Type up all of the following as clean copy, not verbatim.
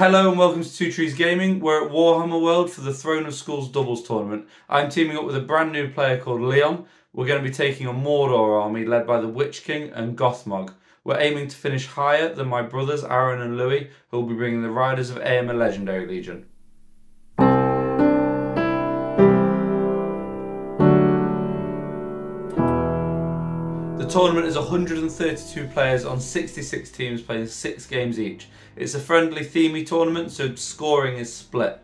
Hello and welcome to Two Trees Gaming. We're at Warhammer World for the Throne of Skulls doubles tournament. I'm teaming up with a brand new player called Leon. We're going to be taking a Mordor army led by the Witch-king and Gothmog. We're aiming to finish higher than my brothers Aaron and Louis, who will be bringing the Riders of Eomer Legendary Legion. The tournament is 132 players on 66 teams playing 6 games each. It's a friendly, themey tournament, so scoring is split.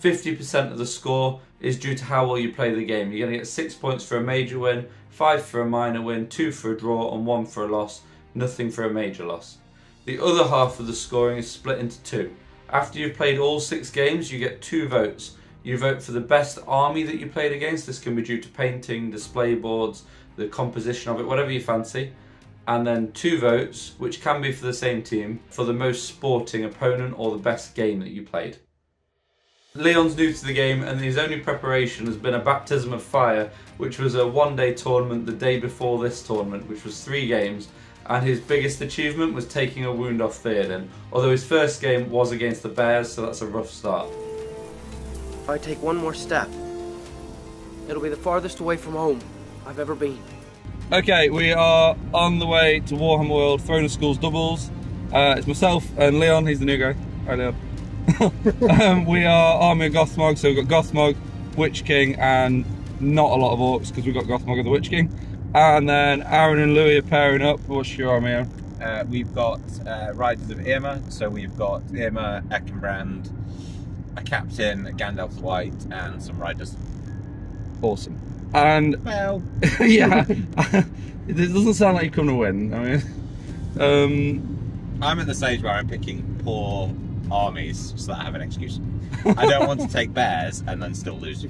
50% of the score is due to how well you play the game. You're going to get 6 points for a major win, 5 for a minor win, 2 for a draw and 1 for a loss, nothing for a major loss. The other half of the scoring is split into 2. After you've played all 6 games, you get 2 votes. You vote for the best army that you played against. This can be due to painting, display boards, the composition of it, whatever you fancy. And then 2 votes, which can be for the same team, for the most sporting opponent or the best game that you played. Leon's new to the game and his only preparation has been a baptism of fire, which was a one-day tournament the day before this tournament, which was 3 games, and his biggest achievement was taking a wound off Theoden, although his first game was against the Bears, so that's a rough start. If I take one more step, it'll be the farthest away from home I've ever been. Okay, we are on the way to Warhammer World Throne of Skulls doubles. It's myself and Leon, he's the new guy. Hi Leon. We are Army of Gothmog, so we've got Gothmog, Witch-king, and not a lot of orcs because we've got Gothmog and the Witch-king. And then Aaron and Louis are pairing up. What's your army, Aaron? We've got Riders of Eomer, so we've got Eomer, Eckenbrand, a captain, a Gandalf the White, and some riders. Awesome. And well, yeah, it doesn't sound like you come to win. I mean, I'm at the stage where I'm picking poor armies so that I have an excuse. I don't want to take bears and then still lose.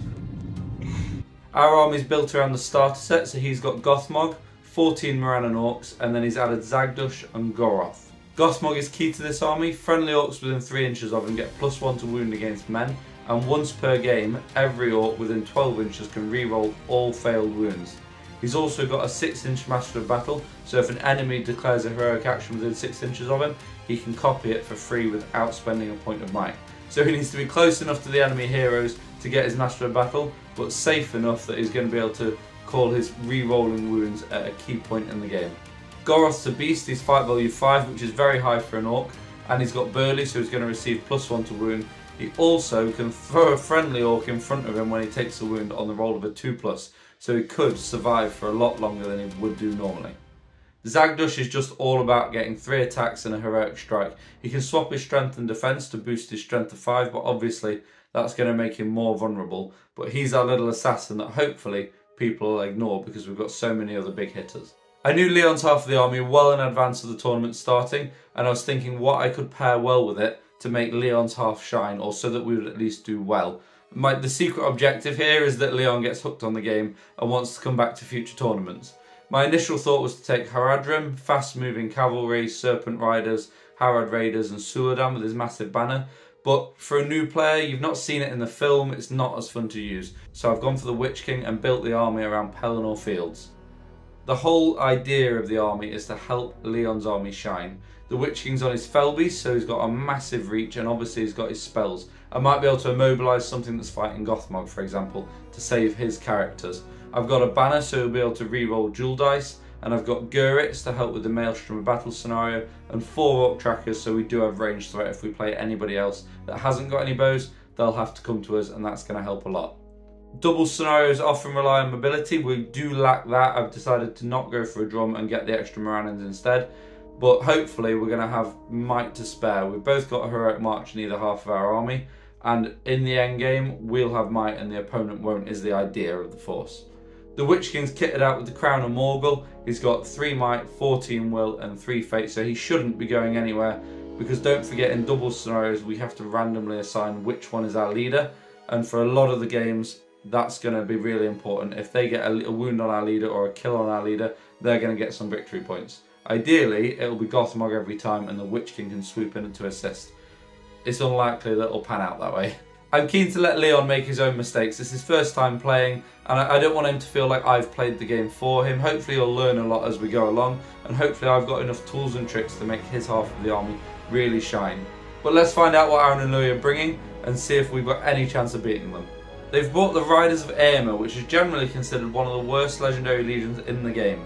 Our army's built around the starter set, so he's got Gothmog, 14 Morannon orcs, and then he's added Zagdush and Goroth. Gothmog is key to this army. Friendly orcs within 3 inches of him get +1 to wound against men, and once per game, every orc within 12 inches can reroll all failed wounds. He's also got a 6-inch Master of Battle, so if an enemy declares a heroic action within 6 inches of him, he can copy it for free without spending a point of might. So he needs to be close enough to the enemy heroes to get his Master of Battle, but safe enough that he's going to be able to call his re-rolling wounds at a key point in the game. Goroth's a beast, he's fight value 5, which is very high for an orc, and he's got burly, so he's going to receive +1 to wound. He also can throw a friendly orc in front of him when he takes a wound on the roll of a 2+, so he could survive for a lot longer than he would do normally. Zagdush is just all about getting 3 attacks and a heroic strike. He can swap his strength and defense to boost his strength to 5, but obviously that's going to make him more vulnerable. But he's our little assassin that hopefully people will ignore because we've got so many other big hitters. I knew Leon's half of the army well in advance of the tournament starting, and I was thinking what I could pair well with it to make Leon's half shine, or so that we would at least do well. The secret objective here is that Leon gets hooked on the game and wants to come back to future tournaments. My initial thought was to take Haradrim, fast-moving cavalry, Serpent Riders, Harad Raiders and Suladan with his massive banner, but for a new player, you've not seen it in the film, it's not as fun to use. So I've gone for the Witch-king and built the army around Pelennor Fields. The whole idea of the army is to help Leon's army shine. The Witch-king's on his Felby, so he's got a massive reach, and obviously he's got his spells. I might be able to immobilise something that's fighting Gothmog, for example, to save his characters. I've got a banner, so he'll be able to reroll dual dice, and I've got Gurits to help with the Maelstrom of Battle scenario, and 4 orc trackers, so we do have range threat. If we play anybody else that hasn't got any bows, they'll have to come to us, and that's going to help a lot. Double scenarios often rely on mobility. We do lack that. I've decided to not go for a drum and get the extra Morannons instead. But hopefully we're going to have might to spare. We've both got a heroic march in either half of our army, and in the end game we'll have might and the opponent won't, is the idea of the force. The Witch-king's kitted out with the Crown of Morgul. He's got 3 might, 14 will and 3 fate, so he shouldn't be going anywhere, because don't forget in double scenarios we have to randomly assign which one is our leader, and for a lot of the games that's going to be really important. If they get a wound on our leader or a kill on our leader, they're going to get some victory points. Ideally, it'll be Gothmog every time and the Witch-king can swoop in to assist. It's unlikely that it'll pan out that way. I'm keen to let Leon make his own mistakes. It's his first time playing, and I don't want him to feel like I've played the game for him. Hopefully he'll learn a lot as we go along, and hopefully I've got enough tools and tricks to make his half of the army really shine. But let's find out what Aaron and Louis are bringing and see if we've got any chance of beating them. They've brought the Riders of Eomer, which is generally considered one of the worst legendary legions in the game.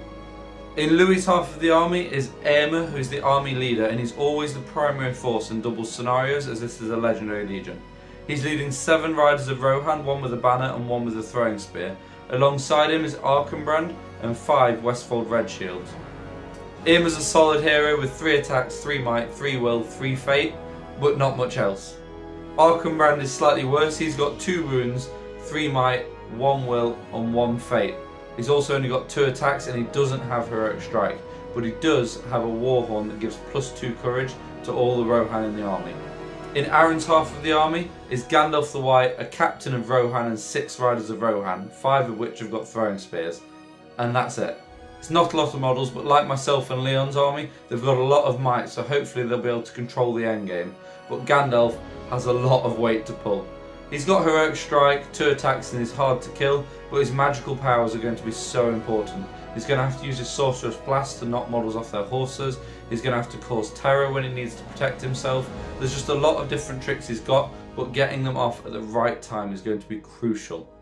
In Louis' half of the army is Eomer, who is the army leader, and he's always the primary force in double scenarios, as this is a legendary legion. He's leading 7 Riders of Rohan, 1 with a banner and 1 with a throwing spear. Alongside him is Arkenbrand and 5 Westfold Red Shields. Eomer's a solid hero with 3 attacks, 3 might, 3 will, 3 fate, but not much else. Arkenbrand is slightly worse. He's got 2 wounds, 3 might, 1 will and 1 fate. He's also only got 2 attacks and he doesn't have heroic strike, but he does have a warhorn that gives +2 courage to all the Rohan in the army. In Aaron's half of the army is Gandalf the White, a captain of Rohan and 6 Riders of Rohan, 5 of which have got throwing spears. And that's it. It's not a lot of models, but like myself and Leon's army, they've got a lot of might, so hopefully they'll be able to control the endgame. But Gandalf has a lot of weight to pull. He's got heroic strike, 2 attacks and he's hard to kill, but his magical powers are going to be so important. He's going to have to use his Sorcerous Blast to knock models off their horses. He's going to have to cause terror when he needs to protect himself. There's just a lot of different tricks he's got, but getting them off at the right time is going to be crucial.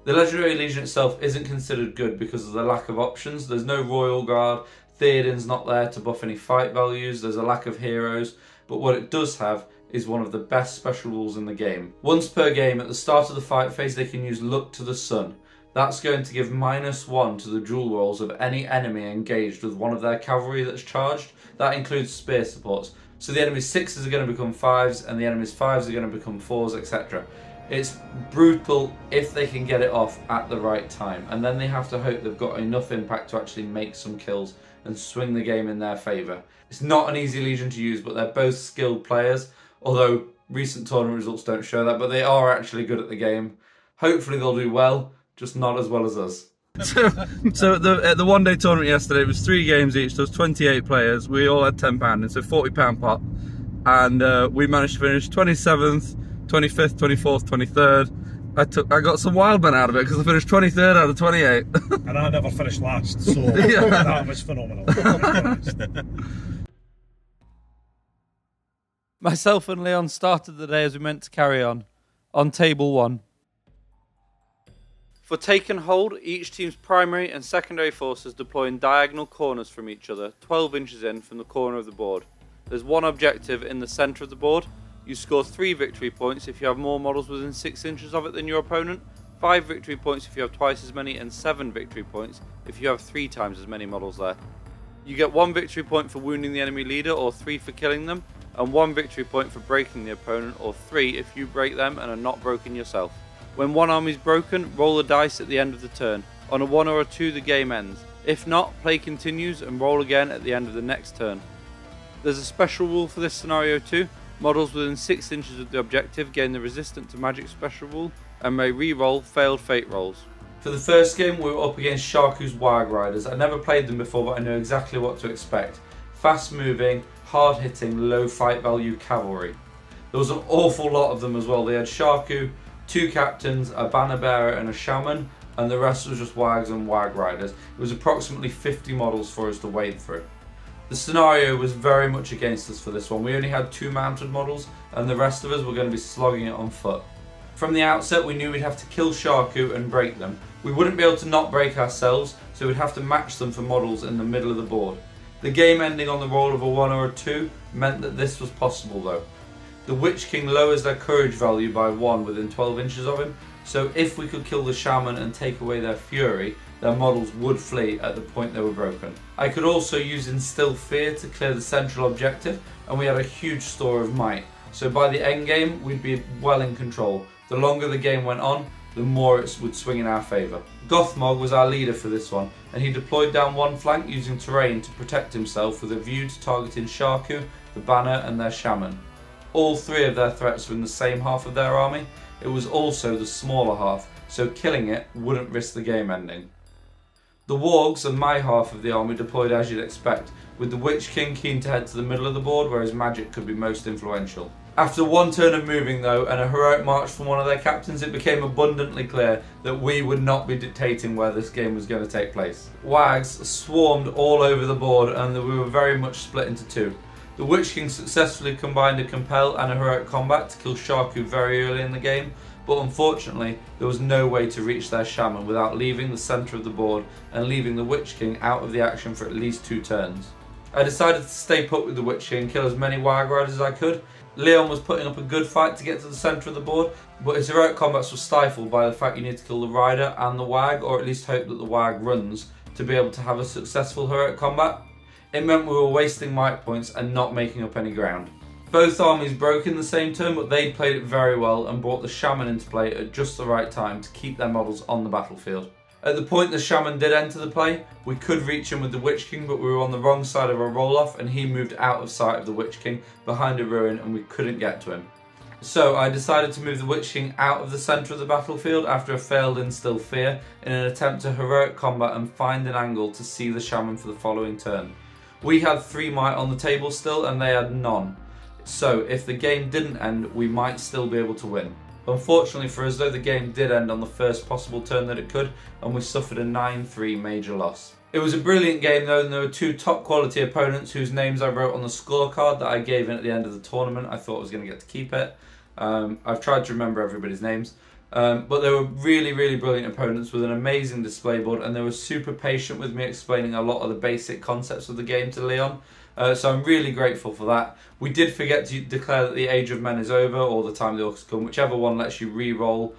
The Legendary Legion itself isn't considered good because of the lack of options. There's no Royal Guard, Theoden's not there to buff any fight values, there's a lack of heroes, but what it does have is one of the best special rules in the game. Once per game, at the start of the fight phase, they can use Look to the Sun. That's going to give -1 to the duel rolls of any enemy engaged with one of their cavalry that's charged. That includes spear supports. So the enemy's 6s are going to become 5s, and the enemy's 5s are going to become 4s, etc. It's brutal if they can get it off at the right time, and then they have to hope they've got enough impact to actually make some kills and swing the game in their favour. It's not an easy legion to use, but they're both skilled players, although recent tournament results don't show that, but they are actually good at the game. Hopefully they'll do well, just not as well as us. So at the one-day tournament yesterday, it was 3 games each, there was 28 players, we all had £10 and so £40 pot, and we managed to finish 27th, 25th, 24th, 23rd. I got some wild men out of it because I finished 23rd out of 28. And I never finished last, so Yeah. that was phenomenal. Myself and Leon started the day as we meant to carry on table 1. For take and hold, each team's primary and secondary forces deploy in diagonal corners from each other, 12 inches in from the corner of the board. There's one objective in the centre of the board. You score 3 victory points if you have more models within 6 inches of it than your opponent, 5 victory points if you have twice as many, and 7 victory points if you have 3 times as many models there. You get 1 victory point for wounding the enemy leader, or 3 for killing them, and 1 victory point for breaking the opponent, or 3 if you break them and are not broken yourself. When one army is broken, roll a dice at the end of the turn. On a 1 or a 2 the game ends. If not, play continues and roll again at the end of the next turn. There's a special rule for this scenario too. Models within 6 inches of the objective gain the resistant to magic special rule and may re-roll failed fate rolls. For the first game we were up against Sharku's Wag Riders. I never played them before, but I know exactly what to expect. Fast moving, hard hitting, low fight value cavalry. There was an awful lot of them as well. They had Sharku, 2 captains, a banner bearer and a shaman, and the rest was just Wags and Wag Riders. It was approximately 50 models for us to wade through. The scenario was very much against us for this one. We only had 2 mounted models and the rest of us were going to be slogging it on foot. From the outset we knew we'd have to kill Sharku and break them. We wouldn't be able to not break ourselves, so we'd have to match them for models in the middle of the board. The game ending on the roll of a 1 or a 2 meant that this was possible though. The Witch-king lowers their courage value by 1 within 12 inches of him, so if we could kill the shaman and take away their fury, their models would flee at the point they were broken. I could also use Instill Fear to clear the central objective, and we had a huge store of might, so by the end game we'd be well in control. The longer the game went on, the more it would swing in our favour. Gothmog was our leader for this one, and he deployed down one flank using terrain to protect himself with a view to targeting Sharku, the banner and their shaman. All 3 of their threats were in the same half of their army. It was also the smaller half, so killing it wouldn't risk the game ending. The Wargs and my half of the army deployed as you'd expect, with the Witch-king keen to head to the middle of the board where his magic could be most influential. After 1 turn of moving though, and a heroic march from one of their captains, it became abundantly clear that we would not be dictating where this game was going to take place. Wags swarmed all over the board and we were very much split into 2. The Witch-king successfully combined a compel and a heroic combat to kill Shaku very early in the game, but unfortunately there was no way to reach their shaman without leaving the centre of the board and leaving the Witch-king out of the action for at least 2 turns. I decided to stay put with the Witch-king and kill as many Wag Riders as I could. Leon was putting up a good fight to get to the centre of the board, but his heroic combats were stifled by the fact you need to kill the rider and the Wag, or at least hope that the Wag runs, to be able to have a successful heroic combat. It meant we were wasting might points and not making up any ground. Both armies broke in the same turn, but they played it very well and brought the shaman into play at just the right time to keep their models on the battlefield. At the point the shaman did enter the play, we could reach him with the Witch-king, but we were on the wrong side of a roll-off and he moved out of sight of the Witch-king behind a ruin and we couldn't get to him. So I decided to move the Witch-king out of the centre of the battlefield after a failed instill fear in an attempt to heroic combat and find an angle to see the shaman for the following turn. We had 3 might on the table still and they had none. So if the game didn't end, we might still be able to win. Unfortunately for us though, the game did end on the first possible turn that it could and we suffered a 9-3 major loss. It was a brilliant game though, and there were 2 top quality opponents whose names I wrote on the scorecard that I gave in at the end of the tournament. I thought I was going to get to keep it. I've tried to remember everybody's names. But they were really brilliant opponents with an amazing display board, and they were super patient with me explaining a lot of the basic concepts of the game to Leon. So I'm really grateful for that. We did forget to declare that the Age of Men is over, or the Time of the Orcs come, whichever one lets you re-roll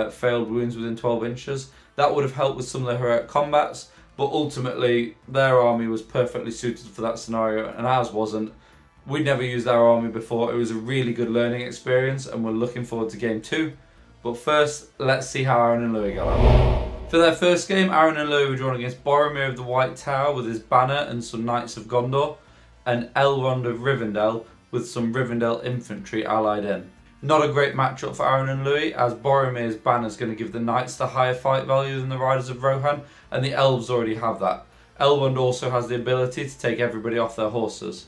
failed wounds within 12 inches. That would have helped with some of the heroic combats, but ultimately their army was perfectly suited for that scenario and ours wasn't. We'd never used our army before. It was a really good learning experience and we're looking forward to game 2. But first, let's see how Aaron and Louis got on. For their first game, Aaron and Louis were drawn against Boromir of the White Tower with his banner and some Knights of Gondor, and Elrond of Rivendell with some Rivendell infantry allied in. Not a great matchup for Aaron and Louis, as Boromir's banner is going to give the Knights the higher fight value than the Riders of Rohan, and the Elves already have that. Elrond also has the ability to take everybody off their horses.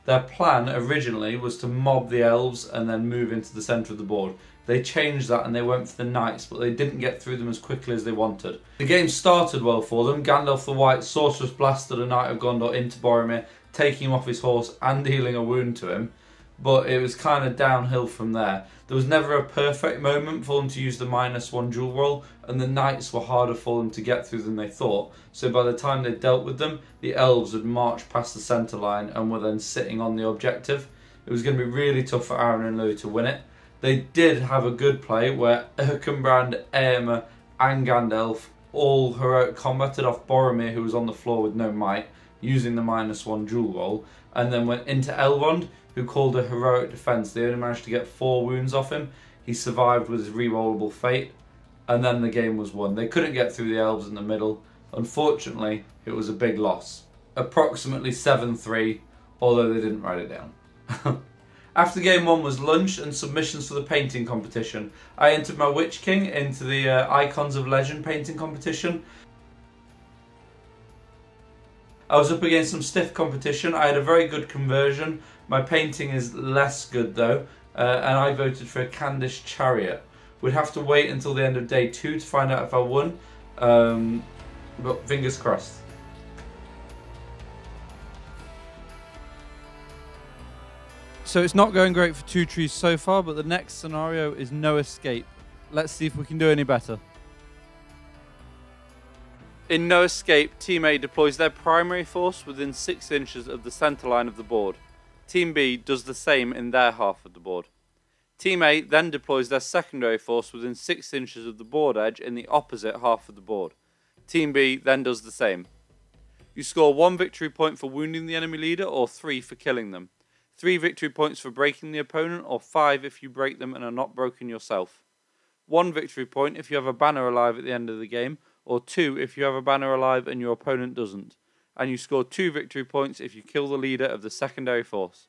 Their plan originally was to mob the Elves and then move into the centre of the board. They changed that and they went for the Knights, but they didn't get through them as quickly as they wanted. The game started well for them. Gandalf the White sorceress blasted a Knight of Gondor into Boromir, taking him off his horse and dealing a wound to him. But it was kind of downhill from there. There was never a perfect moment for them to use the -1 dual roll, and the Knights were harder for them to get through than they thought. So by the time they dealt with them, the Elves had marched past the centre line and were then sitting on the objective. It was going to be really tough for Aaron and Louis to win it. They did have a good play where Erkenbrand, Eomer and Gandalf all heroic combated off Boromir, who was on the floor with no might, using the -1 dual roll, and then went into Elrond, who called a heroic defence. They only managed to get 4 wounds off him. He survived with his re-rollable fate, and then the game was won. They couldn't get through the Elves in the middle. Unfortunately, it was a big loss. Approximately 7-3, although they didn't write it down. After game 1 was lunch and submissions for the painting competition. I entered my Witch-king into the Icons of Legend painting competition. I was up against some stiff competition. I had a very good conversion. My painting is less good though, and I voted for a Candice Chariot. We'd have to wait until the end of day 2 to find out if I won, but fingers crossed. So it's not going great for Two Trees so far, but the next scenario is no escape. Let's see if we can do any better. In No Escape, Team A deploys their primary force within 6 inches of the centre line of the board. Team B does the same in their half of the board. Team A then deploys their secondary force within 6 inches of the board edge in the opposite half of the board. Team B then does the same. You score 1 victory point for wounding the enemy leader, or 3 for killing them. 3 victory points for breaking the opponent, or 5 if you break them and are not broken yourself. 1 victory point if you have a banner alive at the end of the game, or 2 if you have a banner alive and your opponent doesn't. And you score 2 victory points if you kill the leader of the secondary force.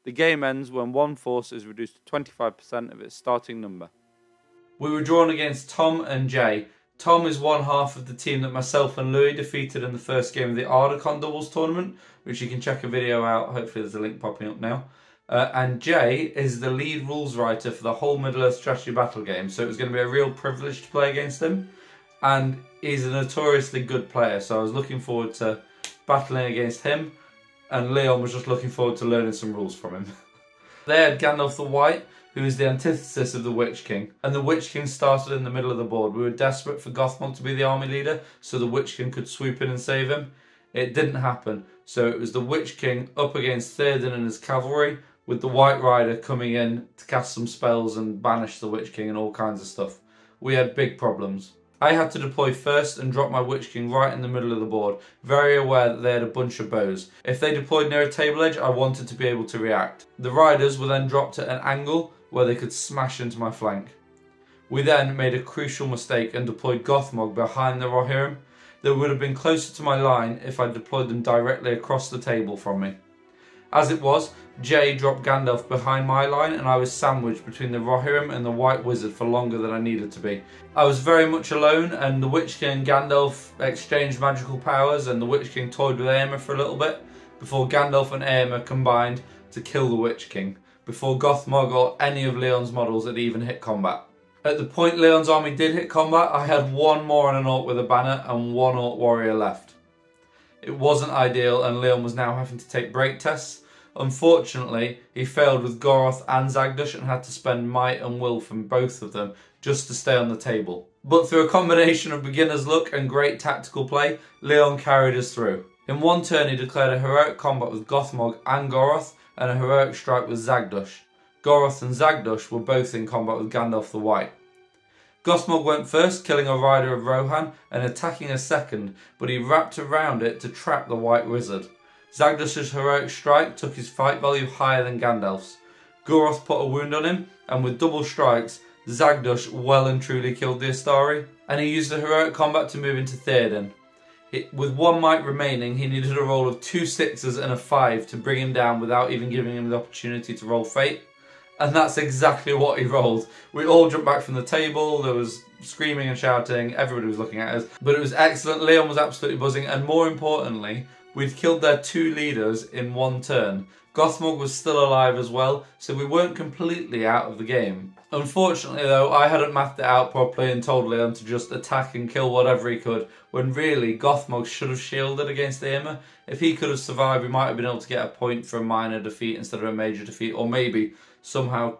The game ends when one force is reduced to 25% of its starting number. We were drawn against Tom and Jay. Tom is one half of the team that myself and Louis defeated in the first game of the Ardacon doubles tournament, which you can check a video out. Hopefully there's a link popping up now. And Jay is the lead rules writer for the whole Middle-earth strategy battle game, so it was going to be a real privilege to play against him. And he's a notoriously good player, so I was looking forward to battling against him. and Leon was just looking forward to learning some rules from him. They had Gandalf the White, who is the antithesis of the Witch-king, and the Witch-king started in the middle of the board. We were desperate for Gothmog to be the army leader so the Witch-king could swoop in and save him. It didn't happen, so it was the Witch-king up against Theoden and his cavalry, with the White Rider coming in to cast some spells and banish the Witch-king and all kinds of stuff. We had big problems. I had to deploy first and drop my Witch-king right in the middle of the board, very aware that they had a bunch of bows. If they deployed near a table edge, I wanted to be able to react. The riders were then dropped at an angle where they could smash into my flank. We then made a crucial mistake and deployed Gothmog behind the Rohirrim. They would have been closer to my line if I deployed them directly across the table from me. As it was, Jay dropped Gandalf behind my line and I was sandwiched between the Rohirrim and the White Wizard for longer than I needed to be. I was very much alone, and the Witch-king and Gandalf exchanged magical powers, and the Witch-king toyed with Eomer for a little bit before Gandalf and Eomer combined to kill the Witch-king, before Gothmog or any of Leon's models had even hit combat. At the point Leon's army did hit combat, I had one more on an orc with a banner and one orc warrior left. It wasn't ideal, and Leon was now having to take break tests. Unfortunately, he failed with Goroth and Zagdush and had to spend might and will from both of them just to stay on the table. But through a combination of beginner's luck and great tactical play, Leon carried us through. In one turn he declared a heroic combat with Gothmog and Goroth and a heroic strike with Zagdush. Goroth and Zagdush were both in combat with Gandalf the White. Gothmog went first, killing a rider of Rohan and attacking a second, but he wrapped around it to trap the White Wizard. Zagdush's heroic strike took his fight value higher than Gandalf's. Goroth put a wound on him, and with double strikes, Zagdush well and truly killed the Astari, and he used the heroic combat to move into Theoden. With one might remaining, he needed a roll of 2 6s and a 5 to bring him down without even giving him the opportunity to roll fate. And that's exactly what he rolled. We all jumped back from the table, there was screaming and shouting, everybody was looking at us. But it was excellent, Leon was absolutely buzzing, and more importantly, we'd killed their 2 leaders in one turn. Gothmog was still alive as well, so we weren't completely out of the game. Unfortunately though, I hadn't mathed it out properly and told Leon to just attack and kill whatever he could, when really Gothmog should have shielded against Eomer. If he could have survived, we might have been able to get a point for a minor defeat instead of a major defeat, or maybe somehow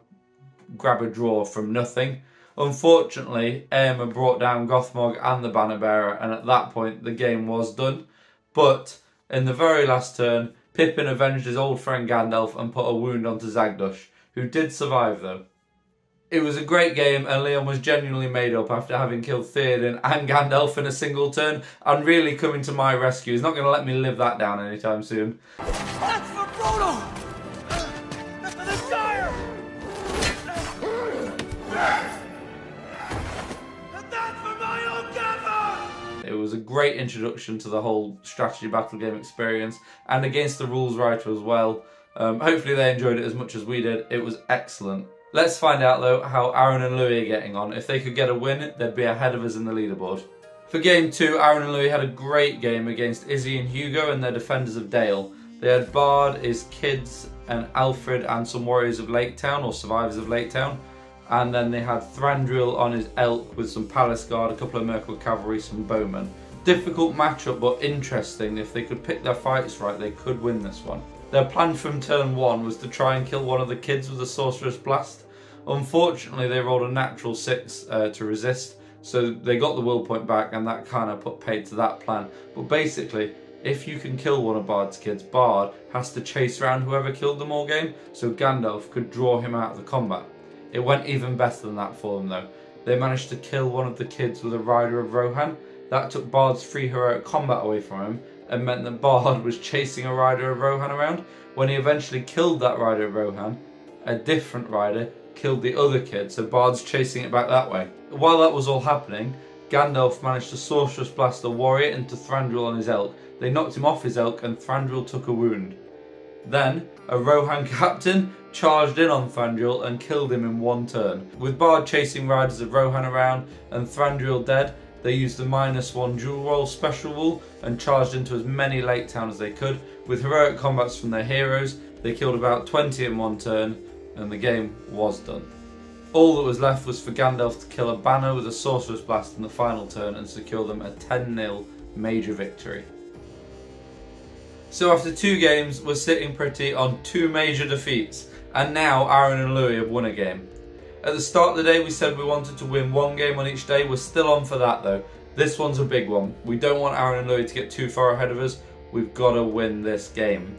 grab a draw from nothing. Unfortunately, Eomer brought down Gothmog and the banner bearer, and at that point the game was done. But in the very last turn, Pippin avenged his old friend Gandalf and put a wound onto Zagdush, who did survive though. It was a great game, and Leon was genuinely made up after having killed Theoden and Gandalf in a single turn, and really coming to my rescue. He's not going to let me live that down anytime soon. That's for Frodo! That's for the Shire! And that's for my own Gandalf! It was a great introduction to the whole strategy battle game experience, and against the rules writer as well. Hopefully they enjoyed it as much as we did. It was excellent. Let's find out though how Aaron and Louis are getting on. If they could get a win, they'd be ahead of us in the leaderboard. For game 2, Aaron and Louis had a great game against Izzy and Hugo and their defenders of Dale. They had Bard, his kids, and Alfred and some warriors of Lake Town, or survivors of Lake Town. And then they had Thranduil on his elk with some palace guard, a couple of Merkle cavalry, some bowmen. Difficult matchup, but interesting. If they could pick their fights right, they could win this one. Their plan from turn 1 was to try and kill one of the kids with a sorcerer's blast. Unfortunately, they rolled a natural 6 to resist, so they got the will point back, and that kind of put paid to that plan. But basically, if you can kill one of Bard's kids, Bard has to chase around whoever killed them all game, so Gandalf could draw him out of the combat. It went even better than that for them though. They managed to kill one of the kids with a rider of Rohan. That took Bard's free heroic combat away from him, and meant that Bard was chasing a rider of Rohan around. When he eventually killed that rider of Rohan, a different rider killed the other kid, so Bard's chasing it back that way. While that was all happening, Gandalf managed to sorceress blast a warrior into Thranduil on his elk. They knocked him off his elk and Thranduil took a wound. Then, a Rohan captain charged in on Thranduil and killed him in one turn. With Bard chasing riders of Rohan around and Thranduil dead, they used the -1 dual roll special rule and charged into as many Lake Town as they could. With heroic combats from their heroes, they killed about 20 in one turn, and the game was done. All that was left was for Gandalf to kill a banner with a sorcerer's blast in the final turn and secure them a 10-0 major victory. So after 2 games, we're sitting pretty on 2 major defeats, and now Aaron and Louis have won a game. At the start of the day we said we wanted to win 1 game on each day. We're still on for that though. This one's a big one. We don't want Aaron and Louis to get too far ahead of us. We've got to win this game.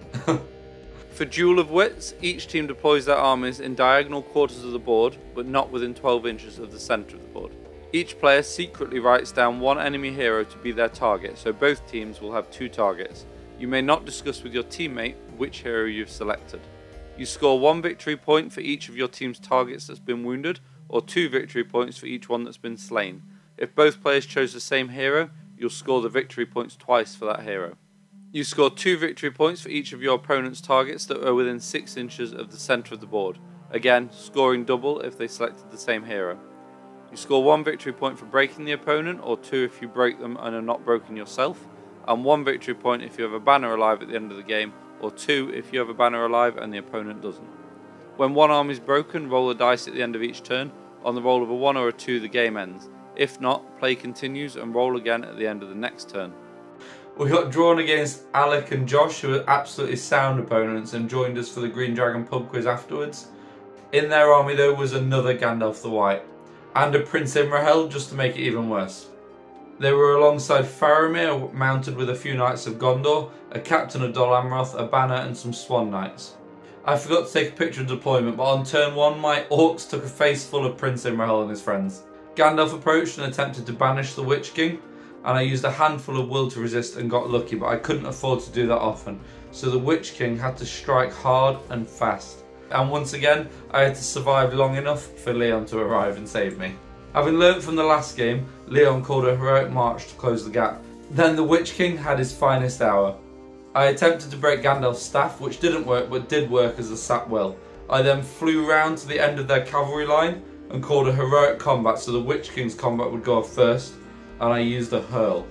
For Duel of Wits, each team deploys their armies in diagonal quarters of the board, but not within 12 inches of the centre of the board. Each player secretly writes down 1 enemy hero to be their target, so both teams will have 2 targets. You may not discuss with your teammate which hero you've selected. You score 1 victory point for each of your team's targets that's been wounded, or 2 victory points for each one that's been slain. If both players chose the same hero, you'll score the victory points twice for that hero. You score 2 victory points for each of your opponent's targets that are within 6 inches of the centre of the board. Again, scoring double if they selected the same hero. You score 1 victory point for breaking the opponent, or 2 if you break them and are not broken yourself, and 1 victory point if you have a banner alive at the end of the game, or 2 if you have a banner alive and the opponent doesn't. When 1 army is broken, roll a dice at the end of each turn. On the roll of a 1 or a 2, the game ends. If not, play continues and roll again at the end of the next turn. We got drawn against Alec and Josh, who are absolutely sound opponents, and joined us for the Green Dragon pub quiz afterwards. In their army though was another Gandalf the White, and a Prince Imrahil just to make it even worse. They were alongside Faramir, mounted with a few Knights of Gondor, a Captain of Dol Amroth, a banner and some Swan Knights. I forgot to take a picture of deployment, but on turn 1 my orcs took a face full of Prince Imrahil and his friends. Gandalf approached and attempted to banish the Witch-king, and I used a handful of will to resist and got lucky, but I couldn't afford to do that often, so the Witch-king had to strike hard and fast. And once again, I had to survive long enough for Leon to arrive and save me. Having learnt from the last game, Leon called a heroic march to close the gap. Then the Witch-king had his finest hour. I attempted to break Gandalf's staff, which didn't work but did work as the sap will. I then flew round to the end of their cavalry line and called a heroic combat so the Witch-king's combat would go off first, and I used a hurl.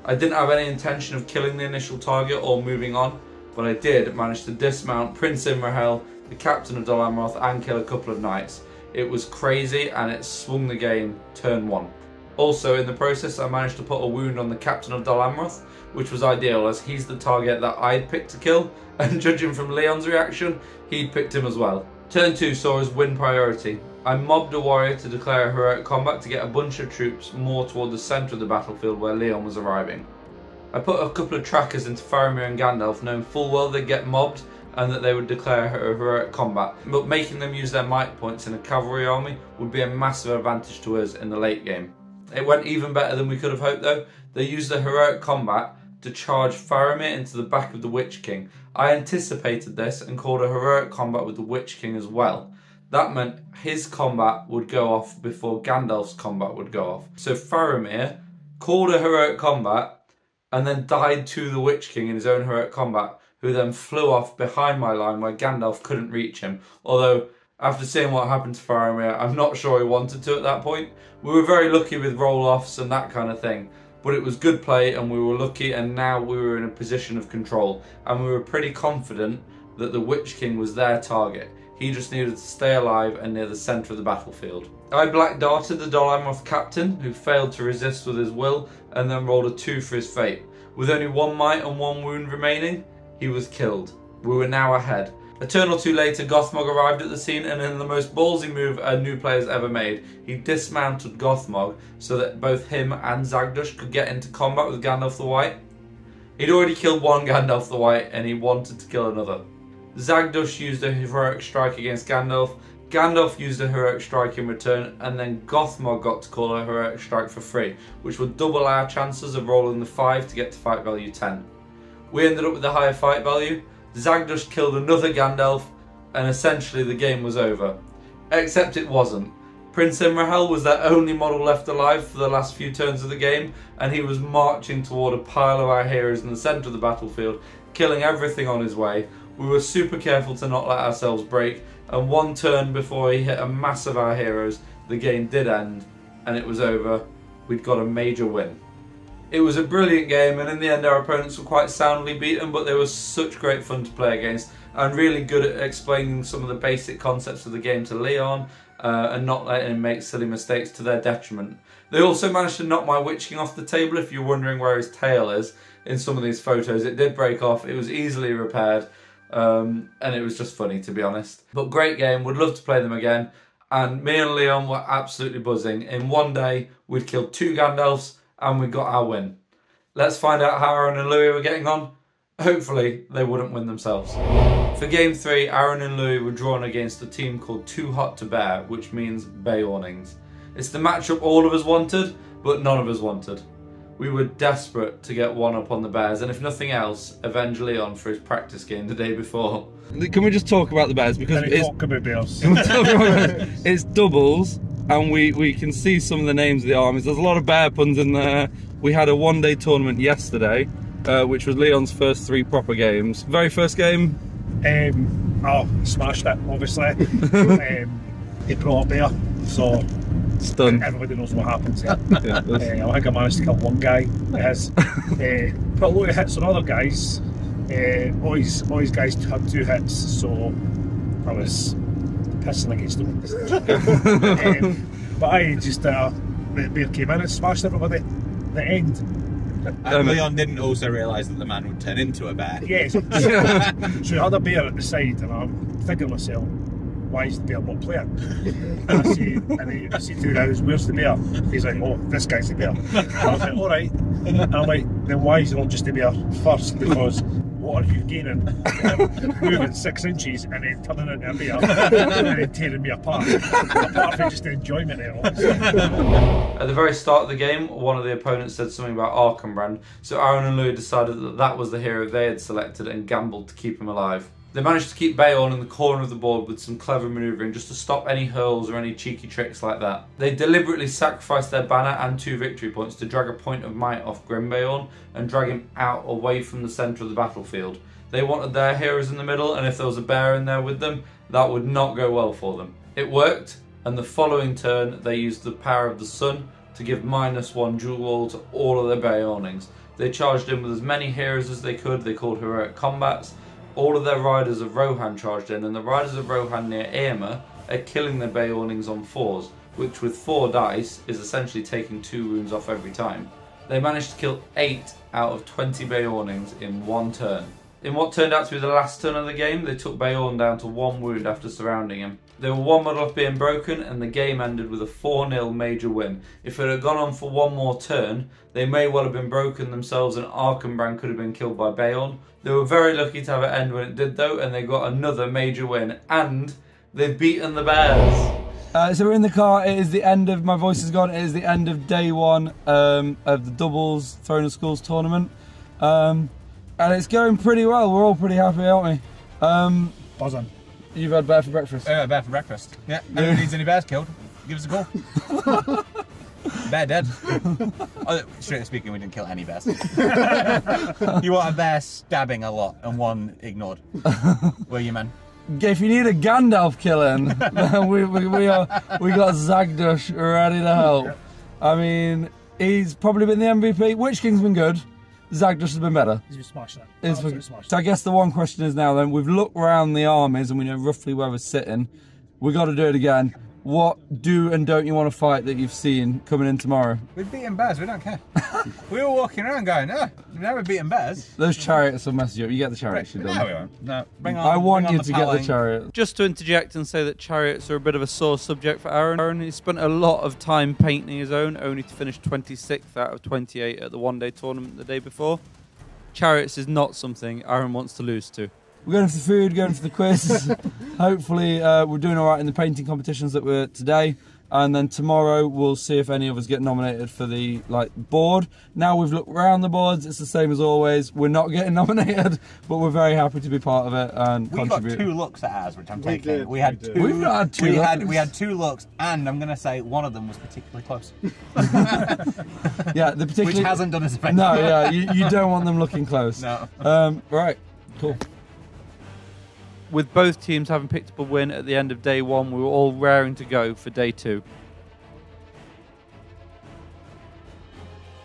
I didn't have any intention of killing the initial target or moving on, but I did manage to dismount Prince Imrahil, the Captain of Dol Amroth, and kill a couple of knights. It was crazy and it swung the game turn 1. Also in the process I managed to put a wound on the Captain of Dol Amroth, which was ideal as he's the target that I'd picked to kill, and judging from Leon's reaction, he'd picked him as well. Turn 2 saw us win priority. I mobbed a warrior to declare a heroic combat to get a bunch of troops more toward the centre of the battlefield where Leon was arriving. I put a couple of trackers into Faramir and Gandalf, knowing full well they'd get mobbed and that they would declare a heroic combat, but making them use their might points in a cavalry army would be a massive advantage to us in the late game. It went even better than we could have hoped though. They used the heroic combat to charge Faramir into the back of the Witch-king. I anticipated this and called a heroic combat with the Witch-king as well. That meant his combat would go off before Gandalf's combat would go off. So Faramir called a heroic combat and then died to the Witch-king in his own heroic combat, who then flew off behind my line where Gandalf couldn't reach him. Although, after seeing what happened to Faramir, I'm not sure he wanted to at that point. We were very lucky with roll-offs and that kind of thing, but it was good play and we were lucky, and now we were in a position of control and we were pretty confident that the Witch-king was their target. He just needed to stay alive and near the centre of the battlefield. I black darted the Dol Amroth captain, who failed to resist with his will and then rolled a 2 for his fate. With only 1 might and 1 wound remaining, he was killed. We were now ahead. A turn or 2 later, Gothmog arrived at the scene, and in the most ballsy move a new player's ever made, he dismounted Gothmog so that both him and Zagdush could get into combat with Gandalf the White. He'd already killed 1 Gandalf the White and he wanted to kill another. Zagdush used a heroic strike against Gandalf, Gandalf used a heroic strike in return, and then Gothmog got to call a heroic strike for free, which would double our chances of rolling the 5 to get to fight value 10. We ended up with the higher fight value. Zagdush killed another Gandalf, and essentially the game was over. Except it wasn't. Prince Imrahil was their only model left alive for the last few turns of the game, and he was marching toward a pile of our heroes in the centre of the battlefield, killing everything on his way. We were super careful to not let ourselves break, and 1 turn before he hit a mass of our heroes, the game did end, and it was over. We'd got a major win. It was a brilliant game, and in the end our opponents were quite soundly beaten, but they were such great fun to play against and really good at explaining some of the basic concepts of the game to Leon, and not letting him make silly mistakes to their detriment. They also managed to knock my Witch-king off the table. If you're wondering where his tail is in some of these photos, it did break off. It was easily repaired, and it was just funny, to be honest. But great game, would love to play them again. And me and Leon were absolutely buzzing. In one day, we'd killed 2 Gandalfs and we got our win. Let's find out how Aaron and Louis were getting on. Hopefully, they wouldn't win themselves. For game 3, Aaron and Louis were drawn against a team called Too Hot to Bear, which means bay awnings. It's the matchup all of us wanted, but none of us wanted. We were desperate to get one up on the Bears, and if nothing else, avenge Leon for his practice game the day before. Can we just talk about the Bears? Because Talk about bears. it's doubles, and we can see some of the names of the armies. There's a lot of bear puns in there. We had a one-day tournament yesterday, which was Leon's first 3 proper games. Very first game? Smashed it, obviously. He brought a bear, so Stunned. everybody knows what happens. Yeah. Yeah, I think I managed to kill one guy. Put a lot of hits on other guys. All his guys had 2 hits, so I was pissing against them. But I just the bear came in and smashed everybody. The end. And Leon didn't also realise that the man would turn into a bear. Yes. So he had a bear at the side, and I'm thinking to myself, why is the bear not playing? And I see 2 guys, where's the bear? He's like, oh, this guy's the bear. And I was like, alright. And I'm like, then why is he not just the bear first? Because what are you gaining? Moving 6 inches and then turning into a bear and then tearing me apart. Apart from just the enjoyment of it. At the very start of the game, one of the opponents said something about Arkenbrand, so Aaron and Louis decided that that was the hero they had selected and gambled to keep him alive. They managed to keep Bayon in the corner of the board with some clever manoeuvring just to stop any hurls or any cheeky tricks like that. They deliberately sacrificed their banner and 2 victory points to drag a point of might off Grimbayon and drag him out away from the centre of the battlefield. They wanted their heroes in the middle, and if there was a bear in there with them, that would not go well for them. It worked, and the following turn they used the power of the sun to give -1 dual wall to all of their Bayonings. They charged in with as many heroes as they could. They called heroic combats. All of their riders of Rohan charged in, and the riders of Rohan near Eomer are killing their Bayonings on 4s, which with 4 dice is essentially taking 2 wounds off every time. They managed to kill 8 out of 20 Bayonings in 1 turn. In what turned out to be the last turn of the game, they took Bayon down to 1 wound after surrounding him. They were 1 model off being broken, and the game ended with a 4-0 major win. If it had gone on for 1 more turn, they may well have been broken themselves and Arkenbrand could have been killed by Bayon. They were very lucky to have it end when it did though, and they got another major win, and they've beaten the Bears. So we're in the car. It is the end of, my voice is gone, it is the end of day 1 of the doubles Throne of Skulls tournament. And it's going pretty well. We're all pretty happy, aren't we? Buzzing. You've had bear for breakfast? Bear for breakfast. Yeah, anyone needs any bears killed, give us a call. Bear dead. Oh, strictly speaking, we didn't kill any bears. You want a bear stabbing a lot and 1 ignored. Where you, man? If you need a Gandalf killing, we got Zagdush ready to help. I mean, he's probably been the MVP. Witch-king's been good. Zagdush has been better. He's been smashing it. So I guess the one question is now then, we've looked around the armies and we know roughly where we're sitting. We've got to do it again. What do and don't you want to fight that you've seen coming in tomorrow? We've beaten bears, we don't care. We were walking around going, oh, we've never beaten bears. Those chariots will mess you up. You get the chariots, you don't. No, we won't. No, bring on. I want you the to get the chariot. Just to interject and say that chariots are a bit of a sore subject for Aaron. He spent a lot of time painting his own, only to finish 26th out of 28 at the one-day tournament the day before. Chariots is not something Aaron wants to lose to. We're going for the food, going for the quiz. Hopefully we're doing all right in the painting competitions that we're today. And then tomorrow we'll see if any of us get nominated for the board. Now we've looked around the boards, it's the same as always. We're not getting nominated, but we're very happy to be part of it and contribute. We got 2 looks at ours, which I'm taking. We had 2. We've not had 2 looks. We had 2 looks, and I'm going to say one of them was particularly close. Yeah, the particularly. Which hasn't done us a favour. No, yeah, you don't want them looking close. No. Right, cool. With both teams having picked up a win at the end of day 1, we were all raring to go for day 2.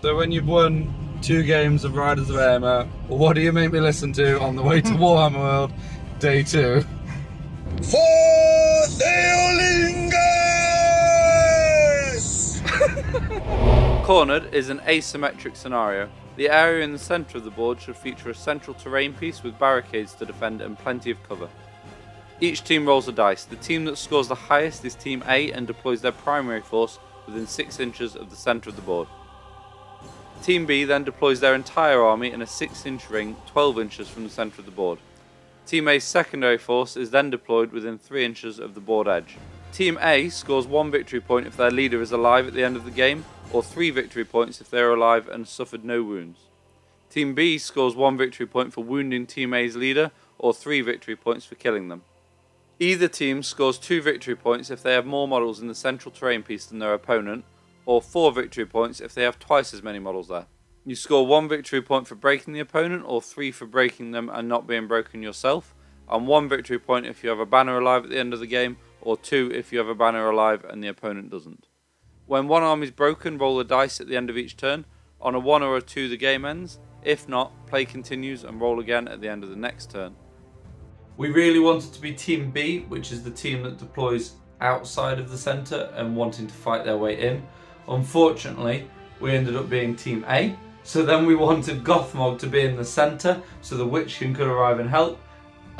So when you've won 2 games of Riders of Eomer, what do you make me listen to on the way to Warhammer World, day 2? For Theolinga! Cornered is an asymmetric scenario. The area in the centre of the board should feature a central terrain piece with barricades to defend and plenty of cover. Each team rolls a dice. The team that scores the highest is Team A and deploys their primary force within 6 inches of the centre of the board. Team B then deploys their entire army in a 6-inch ring 12 inches from the centre of the board. Team A's secondary force is then deployed within 3 inches of the board edge. Team A scores 1 victory point if their leader is alive at the end of the game, or 3 victory points if they are alive and suffered no wounds. Team B scores 1 victory point for wounding Team A's leader, or 3 victory points for killing them. Either team scores 2 victory points if they have more models in the central terrain piece than their opponent, or 4 victory points if they have twice as many models there. You score 1 victory point for breaking the opponent, or 3 for breaking them and not being broken yourself, and 1 victory point if you have a banner alive at the end of the game, or 2 if you have a banner alive and the opponent doesn't. When one army is broken, roll a dice at the end of each turn. On a 1 or a 2 the game ends. If not, play continues and roll again at the end of the next turn. We really wanted to be Team B, which is the team that deploys outside of the centre and wanting to fight their way in. Unfortunately, we ended up being Team A, so then we wanted Gothmog to be in the centre so the Witch-king could arrive and help,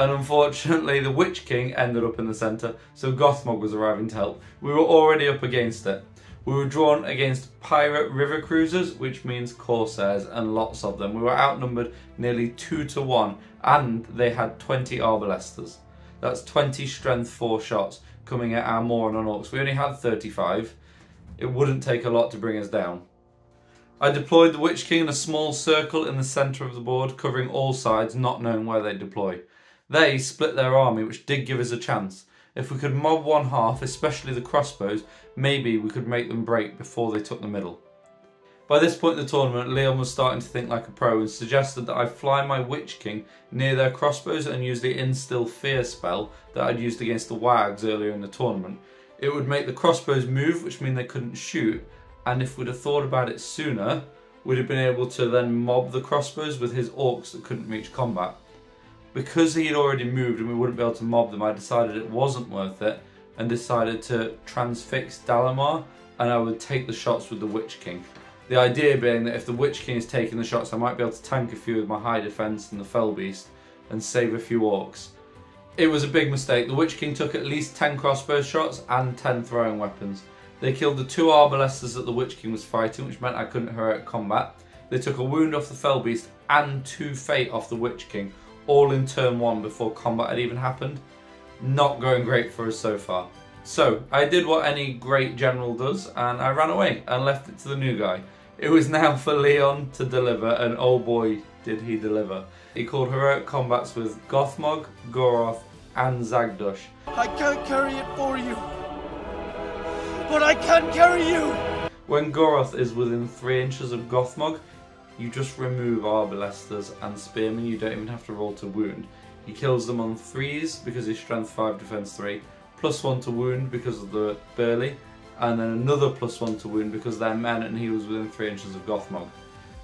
and unfortunately the Witch-king ended up in the centre, so Gothmog was arriving to help. We were already up against it. We were drawn against pirate river cruisers, which means corsairs, and lots of them. We were outnumbered nearly 2 to 1, and they had 20 arbalesters. That's 20 strength 4 shots coming at our Moron and Orcs. We only had 35. It wouldn't take a lot to bring us down. I deployed the Witch-king in a small circle in the centre of the board, covering all sides, not knowing where they'd deploy. They split their army, which did give us a chance. If we could mob one half, especially the crossbows, maybe we could make them break before they took the middle. By this point in the tournament, Leon was starting to think like a pro and suggested that I fly my Witch-king near their crossbows and use the Instill Fear spell that I'd used against the Wags earlier in the tournament. It would make the crossbows move, which means they couldn't shoot, and if we'd have thought about it sooner, we'd have been able to then mob the crossbows with his orcs that couldn't reach combat. Because he had already moved and we wouldn't be able to mob them, I decided it wasn't worth it and decided to transfix Dalamar, and I would take the shots with the Witch-king. The idea being that if the Witch-king is taking the shots, I might be able to tank a few with my high defense and the Fell Beast and save a few orcs. It was a big mistake. The Witch-king took at least 10 crossbow shots and 10 throwing weapons. They killed the 2 arbalesters that the Witch-king was fighting, which meant I couldn't heroic combat. They took a wound off the Fell Beast and 2 fate off the Witch-king, all in turn 1 before combat had even happened. Not going great for us so far. So I did what any great general does, and I ran away and left it to the new guy. It was now for Leon to deliver, and oh boy did he deliver. He called heroic combats with Gothmog, Goroth and Zagdush. I can't carry it for you, but I can carry you! When Goroth is within 3 inches of Gothmog, you just remove arbalesters and spearmen. You don't even have to roll to wound. He kills them on 3s because he's strength 5, defense 3, +1 to wound because of the burly, and then another +1 to wound because they're men and he was within 3 inches of Gothmog.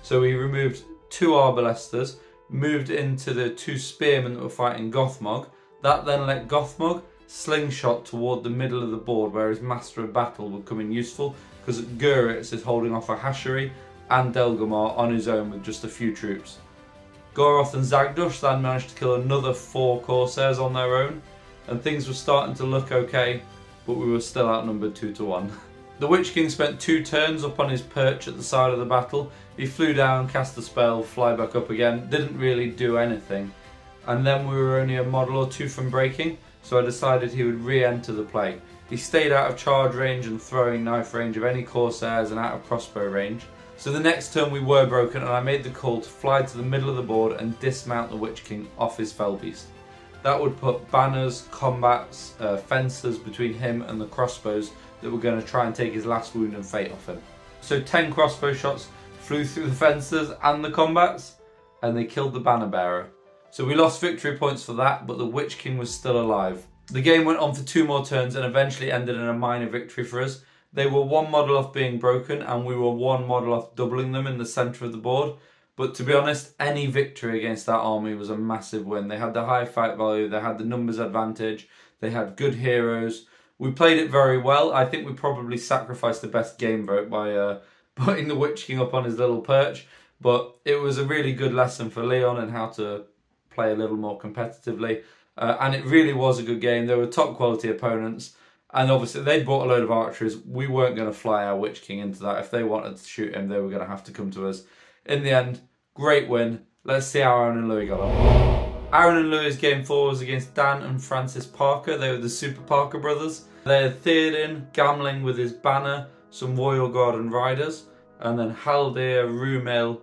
So he removed 2 arbalesters, moved into the 2 spearmen that were fighting Gothmog. That then let Gothmog slingshot toward the middle of the board where his Master of Battle would come in useful, because Guritz is holding off a Hashery and Delgamar on his own with just a few troops. Goroth and Zagdush then managed to kill another 4 corsairs on their own, and things were starting to look okay, but we were still outnumbered 2 to 1. The Witch-king spent 2 turns up on his perch at the side of the battle. He flew down, cast a spell, fly back up again, didn't really do anything. And then we were only a model or 2 from breaking, so I decided he would re-enter the play. He stayed out of charge range and throwing knife range of any corsairs and out of crossbow range. So the next turn we were broken, and I made the call to fly to the middle of the board and dismount the Witch-king off his Fell Beast. That would put banners, combats, fences between him and the crossbows that were going to try and take his last wound and fate off him. So 10 crossbow shots flew through the fences and the combats, and they killed the banner bearer. So we lost victory points for that, but the Witch-king was still alive. The game went on for 2 more turns and eventually ended in a minor victory for us. They were 1 model off being broken, and we were 1 model off doubling them in the centre of the board. But to be honest, any victory against that army was a massive win. They had the high fight value, they had the numbers advantage, they had good heroes. We played it very well. I think we probably sacrificed the best game vote by putting the Witch-king up on his little perch. But it was a really good lesson for Leon and how to play a little more competitively. And it really was a good game. There were top quality opponents. And obviously they brought a load of archers. We weren't going to fly our Witch-king into that. If they wanted to shoot him, they were going to have to come to us. In the end, great win. Let's see how Aaron and Louis got on. Aaron and Louis' game 4 was against Dan and Francis Parker. They were the Super Parker brothers. They had Theoden, Gamling with his banner, some Royal Guard and Riders, and then Haldir, Rumil,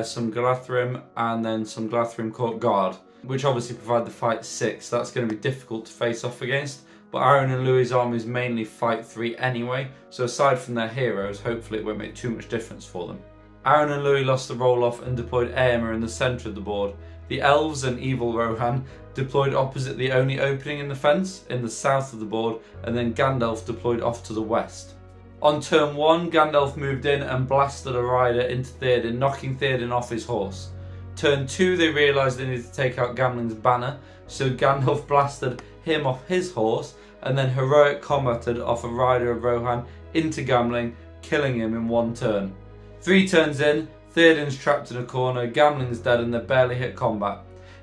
some Glathrim, and then some Glathrim Court Guard, which obviously provide the fight 6. That's going to be difficult to face off against. But Aaron and Louis' armies mainly fight 3 anyway, so aside from their heroes, hopefully it won't make too much difference for them. Aaron and Louis lost the roll-off and deployed Eomer in the centre of the board. The elves and evil Rohan deployed opposite the only opening in the fence, in the south of the board, and then Gandalf deployed off to the west. On turn 1, Gandalf moved in and blasted a rider into Theoden, knocking Theoden off his horse. Turn 2, they realised they needed to take out Gamling's banner, so Gandalf blasted him off his horse, and then heroic combated off a rider of Rohan into Gamling, killing him in 1 turn. 3 turns in, Theoden's trapped in a corner, Gamling's dead, and they barely hit combat.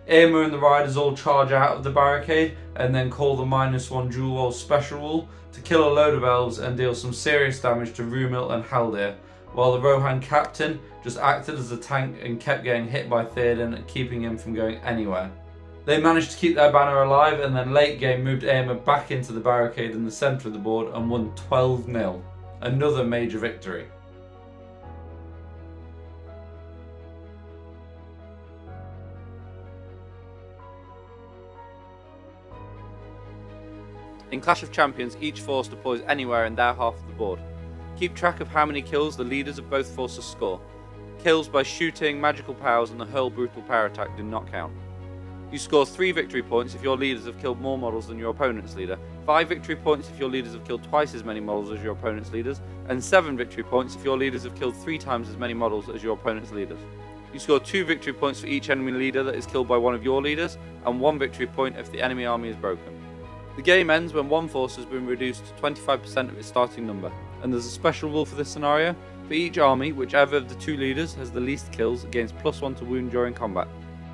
Eomer and the riders all charge out of the barricade and then call the -1 dual wall special rule to kill a load of elves and deal some serious damage to Rumil and Haldir, while the Rohan captain just acted as a tank and kept getting hit by Theoden, keeping him from going anywhere. They managed to keep their banner alive and then late game moved Eomer back into the barricade in the centre of the board and won 12-0. Another major victory. In Clash of Champions, each force deploys anywhere in their half of the board. Keep track of how many kills the leaders of both forces score. Kills by shooting, magical powers and the hurl brutal power attack do not count. You score 3 victory points if your leaders have killed more models than your opponent's leader, 5 victory points if your leaders have killed twice as many models as your opponent's leaders, and 7 victory points if your leaders have killed 3 times as many models as your opponent's leaders. You score 2 victory points for each enemy leader that is killed by one of your leaders, and 1 victory point if the enemy army is broken. The game ends when one force has been reduced to 25% of its starting number, and there's a special rule for this scenario. For each army, whichever of the 2 leaders has the least kills gains +1 to wound during combat.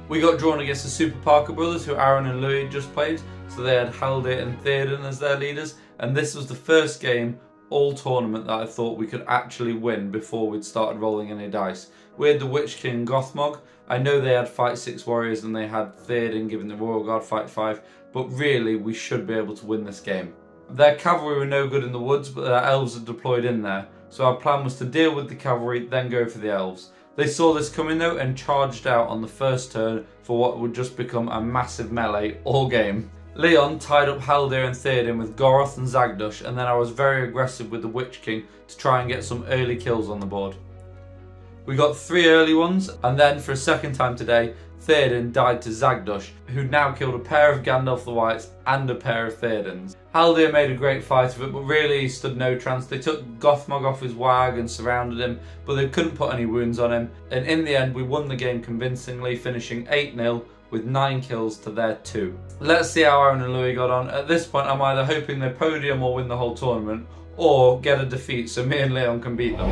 We got drawn against the Super Parker brothers, who Aaron and Louis just played, so they had Haldir and Theoden as their leaders, and this was the first game all tournament that I thought we could actually win before we'd started rolling any dice. We had the Witch-king and Gothmog. I know they had fight 6 warriors and they had Theoden giving the Royal Guard fight 5, but really we should be able to win this game. Their cavalry were no good in the woods, but their elves are deployed in there, so our plan was to deal with the cavalry, then go for the elves. They saw this coming though and charged out on the first turn for what would just become a massive melee all game. Leon tied up Haldir and Theoden with Goroth and Zagdush, and then I was very aggressive with the Witch-king to try and get some early kills on the board. We got 3 early ones, and then for a second time today, Theoden died to Zagdush, who'd now killed a pair of Gandalf the Whites and a pair of Theodens. Haldir made a great fight of it, but really he stood no chance. They took Gothmog off his wag and surrounded him, but they couldn't put any wounds on him. And in the end, we won the game convincingly, finishing 8-0 with 9 kills to their 2. Let's see how Aaron and Louis got on. At this point, I'm either hoping they podium or win the whole tournament, or get a defeat so me and Leon can beat them.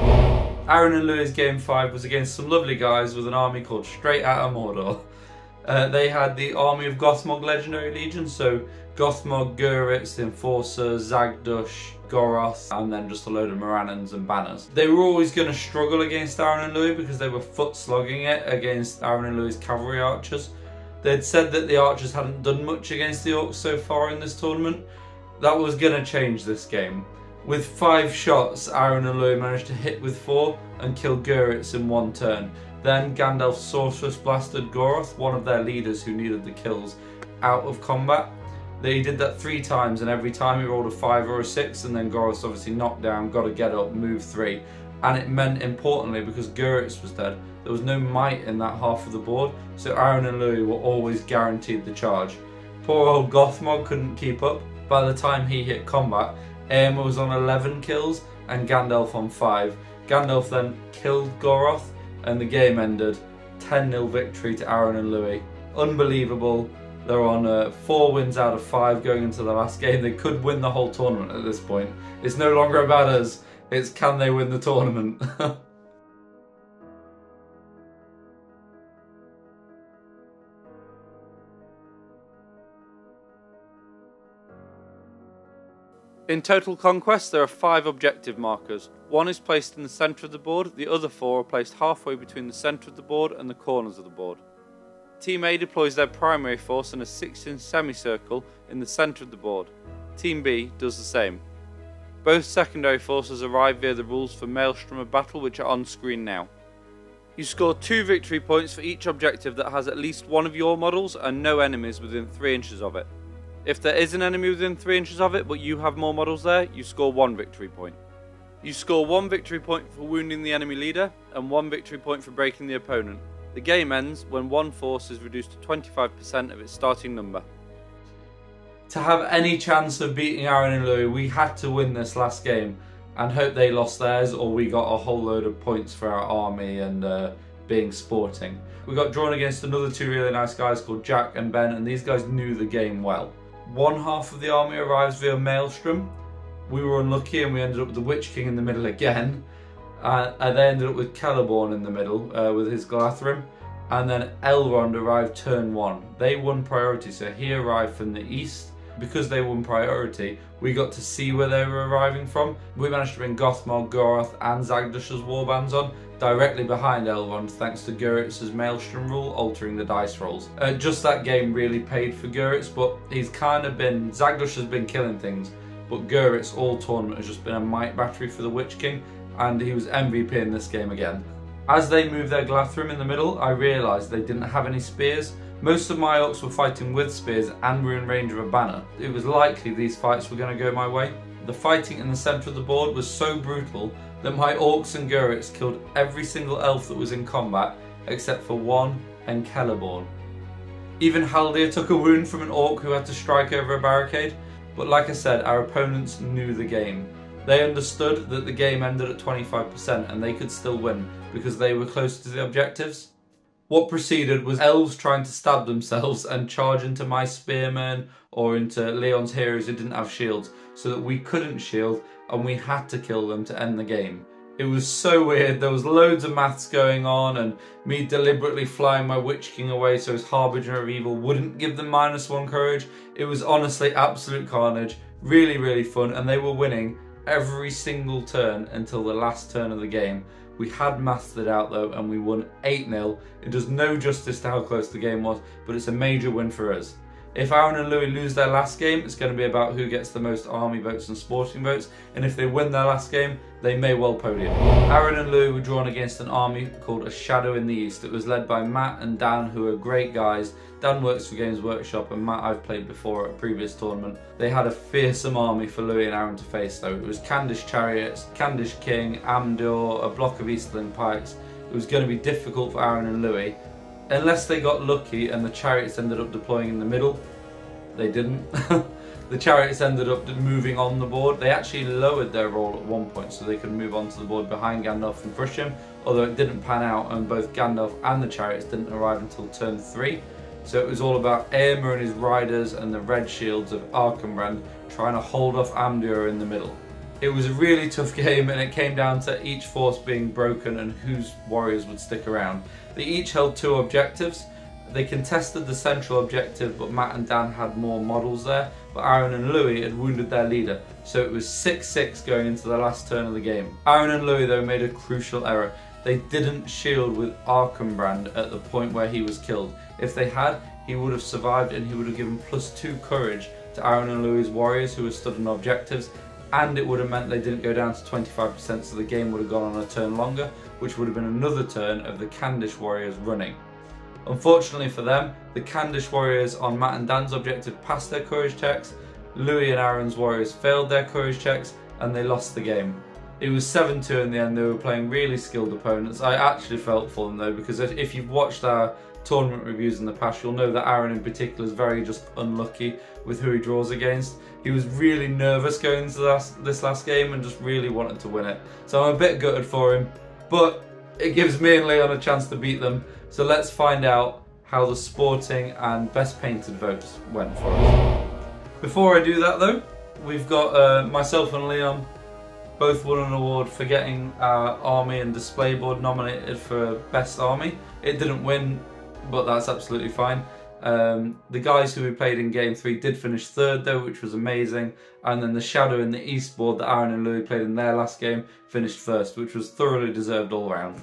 Aaron and Louis' game 5 was against some lovely guys with an army called Straight Outta Mordor. They had the army of Gothmog Legendary Legion, so Gothmog, Guritz, the Enforcer, Zagdush, Goroth, and then just a load of Morannons and Banners. They were always going to struggle against Aaron and Louis because they were foot slogging it against Aaron and Louis' cavalry archers. They'd said that the archers hadn't done much against the orcs so far in this tournament. That was going to change this game. With 5 shots, Aaron and Louis managed to hit with 4 and kill Guritz in 1 turn. Then Gandalf Sorceress blasted Goroth, one of their leaders who needed the kills, out of combat. He did that 3 times, and every time he rolled a 5 or a 6, and then Goroth's obviously knocked down, got to get up, move 3. And it meant, importantly, because Guritz was dead, there was no might in that half of the board, so Aaron and Louis were always guaranteed the charge. Poor old Gothmog couldn't keep up. By the time he hit combat, Eomer was on 11 kills and Gandalf on 5. Gandalf then killed Goroth and the game ended 10-0 victory to Aaron and Louis. Unbelievable. They're on 4 wins out of 5 going into the last game. They could win the whole tournament at this point. It's no longer about us. It's can they win the tournament? In Total Conquest, there are 5 objective markers. 1 is placed in the centre of the board, the other 4 are placed halfway between the centre of the board and the corners of the board. Team A deploys their primary force in a 6-inch semicircle in the centre of the board. Team B does the same. Both secondary forces arrive via the rules for Maelstrom of Battle, which are on screen now. You score 2 victory points for each objective that has at least one of your models and no enemies within 3 inches of it. If there is an enemy within 3 inches of it, but you have more models there, you score 1 victory point. You score 1 victory point for wounding the enemy leader, and 1 victory point for breaking the opponent. The game ends when one force is reduced to 25% of its starting number. To have any chance of beating Aaron and Louis, we had to win this last game and hope they lost theirs, or we got a whole load of points for our army and being sporting. We got drawn against another 2 really nice guys called Jack and Ben, and these guys knew the game well. One half of the army arrives via Maelstrom. We were unlucky and we ended up with the Witch-king in the middle again. And they ended up with Celeborn in the middle with his Glathrim. And then Elrond arrived turn 1. They won priority, so he arrived from the east. Because they won priority, we got to see where they were arriving from. We managed to bring Gothmog, Goroth and Zagdush's warbands on, directly behind Elrond, thanks to Guritz's Maelstrom rule altering the dice rolls. Just that game really paid for Guritz, but he's kind of been... Zagdush has been killing things, but Guritz all tournament has just been a might battery for the Witch-king, and he was MVP in this game again. As they moved their Glathrim in the middle, I realised they didn't have any spears. Most of my orcs were fighting with spears and were in range of a banner. It was likely these fights were going to go my way. The fighting in the centre of the board was so brutal that my orcs and Guritz killed every single elf that was in combat except for 1 and Celeborn. Even Haldir took a wound from an orc who had to strike over a barricade, but like I said, our opponents knew the game. They understood that the game ended at 25% and they could still win because they were close to the objectives. What proceeded was elves trying to stab themselves and charge into my spearmen or into Leon's heroes who didn't have shields, so that we couldn't shield and we had to kill them to end the game. It was so weird. There was loads of maths going on and me deliberately flying my Witch-king away so his Harbinger of Evil wouldn't give them -1 courage. It was honestly absolute carnage. Really, really fun, and they were winning every single turn until the last turn of the game. We had mathed it out though and we won 8-0. It does no justice to how close the game was, but it's a major win for us. If Aaron and Louis lose their last game, it's going to be about who gets the most army votes and sporting votes, and if they win their last game, they may well podium. Aaron and Louis were drawn against an army called A Shadow in the East. It was led by Matt and Dan, who are great guys. Dan works for Games Workshop and Matt I've played before at a previous tournament. They had a fearsome army for Louis and Aaron to face though. It was Candish chariots, Candish king, Amdur, a block of Eastland pikes. It was going to be difficult for Aaron and Louis. Unless they got lucky and the chariots ended up deploying in the middle. They didn't. The chariots ended up moving on the board. They actually lowered their roll at one point so they could move onto the board behind Gandalf and crush him, although it didn't pan out and both Gandalf and the chariots didn't arrive until turn 3. So it was all about Eomer and his riders and the red shields of Arkenbrand trying to hold off Amdur in the middle. It was a really tough game and it came down to each force being broken and whose warriors would stick around. They each held 2 objectives. They contested the central objective, but Matt and Dan had more models there, but Aaron and Louis had wounded their leader, so it was 6-6 going into the last turn of the game. Aaron and Louis though made a crucial error. They didn't shield with Arkenbrand at the point where he was killed. If they had, he would have survived and he would have given +2 courage to Aaron and Louis' warriors who were stood on objectives, and it would have meant they didn't go down to 25%, so the game would have gone on a turn longer, which would have been another turn of the Candish warriors running. Unfortunately for them, the Candish warriors on Matt and Dan's objective passed their courage checks, Louis and Aaron's warriors failed their courage checks, and they lost the game. It was 7-2 in the end. They were playing really skilled opponents. I actually felt for them though, because if you've watched our tournament reviews in the past, you'll know that Aaron in particular is very just unlucky with who he draws against. He was really nervous going into this last game and just really wanted to win it. So I'm a bit gutted for him, but it gives me and Leon a chance to beat them. So let's find out how the sporting and best painted votes went for us. Before I do that though, we've got myself and Leon both won an award for getting our army and display board nominated for Best Army. It didn't win, but that's absolutely fine. The guys who we played in Game 3 did finish 3rd though, which was amazing. And then the Shadow and the East board that Aaron and Louis played in their last game finished 1st, which was thoroughly deserved all round.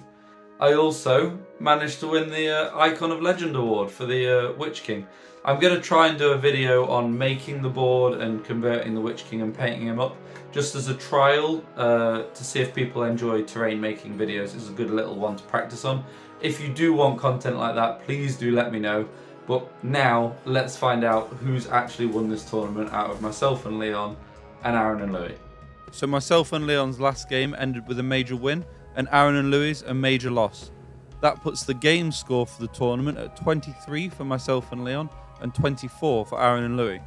I also managed to win the Icon of Legend award for the Witch-king. I'm going to try and do a video on making the board and converting the Witch-king and painting him up, just as a trial to see if people enjoy terrain making videos. It's a good little one to practice on. If you do want content like that, please do let me know. But now, let's find out who's actually won this tournament out of myself and Leon and Aaron and Louis. So myself and Leon's last game ended with a major win, and Aaron and Louis' a major loss. That puts the game score for the tournament at 23 for myself and Leon, and 24 for Aaron and Louis.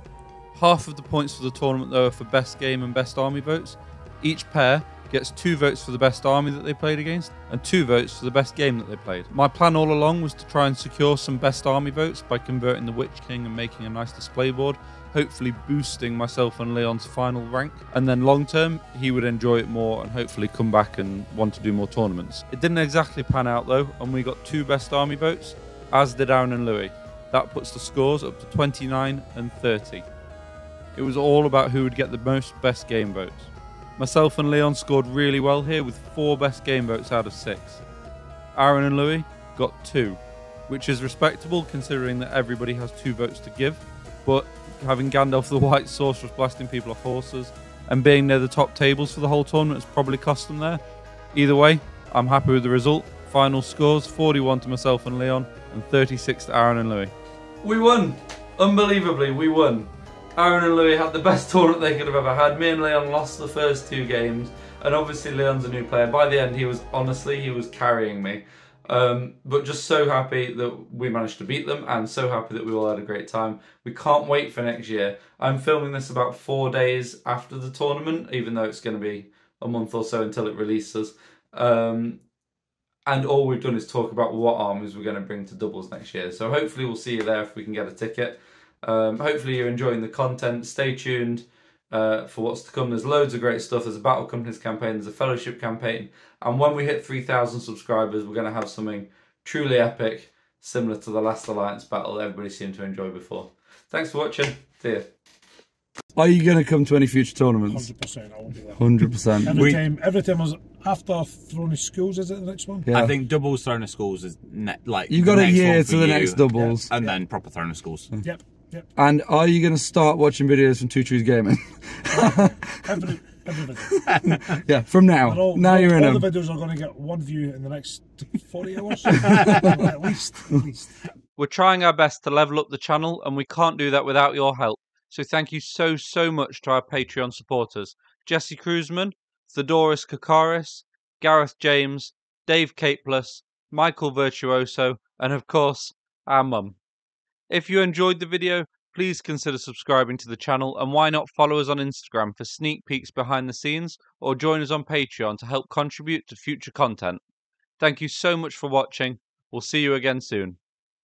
Half of the points for the tournament though are for best game and best army votes. Each pair gets 2 votes for the best army that they played against, and 2 votes for the best game that they played. My plan all along was to try and secure some best army votes by converting the Witch-king and making a nice display board, hopefully boosting myself and Leon's final rank, and then long term he would enjoy it more and hopefully come back and want to do more tournaments. It didn't exactly pan out though, and we got 2 best army votes, as did Aaron and Louis. That puts the scores up to 29 and 30. It was all about who would get the most best game votes. Myself and Leon scored really well here with 4 best game votes out of 6. Aaron and Louis got 2, which is respectable considering that everybody has 2 votes to give, but having Gandalf the White Sorceress blasting people off horses and being near the top tables for the whole tournament has probably cost them there. Either way, I'm happy with the result. Final scores, 41 to myself and Leon and 36 to Aaron and Louis. We won! Unbelievably, we won. Aaron and Louis had the best tournament they could have ever had. Me and Leon lost the first 2 games, and obviously Leon's a new player. By the end, he was carrying me. But just so happy that we managed to beat them, and so happy that we all had a great time. We can't wait for next year. I'm filming this about 4 days after the tournament, even though it's going to be a month or so until it releases. And all we've done is talk about what armies we're going to bring to doubles next year. So hopefully we'll see you there if we can get a ticket. Hopefully you're enjoying the content. Stay tuned for what's to come. There's loads of great stuff. There's a Battle Companies campaign, there's a Fellowship campaign, and when we hit 3,000 subscribers, we're going to have something truly epic, similar to the last Alliance battle everybody seemed to enjoy before. Thanks for watching. See you. Are you going to come to any future tournaments? 100%, I will be there. 100%. Every time was after Throne of Schools, is it the next one? Yeah. I think doubles Throne of Schools is you got a year to the next doubles, and then proper Throne of Schools. Yep. And are you going to start watching videos from Two Trees Gaming? Every video. Yeah, from now. Now you're in them. All the videos are going to get 1 view in the next 40 hours. At least. We're trying our best to level up the channel, and we can't do that without your help. So thank you so much to our Patreon supporters: Jesse Cruzman, Theodorus Kakaris, Gareth James, Dave Capeless, Michael Virtuoso, and of course, our mum. If you enjoyed the video, please consider subscribing to the channel, and why not follow us on Instagram for sneak peeks behind the scenes, or join us on Patreon to help contribute to future content. Thank you so much for watching. We'll see you again soon.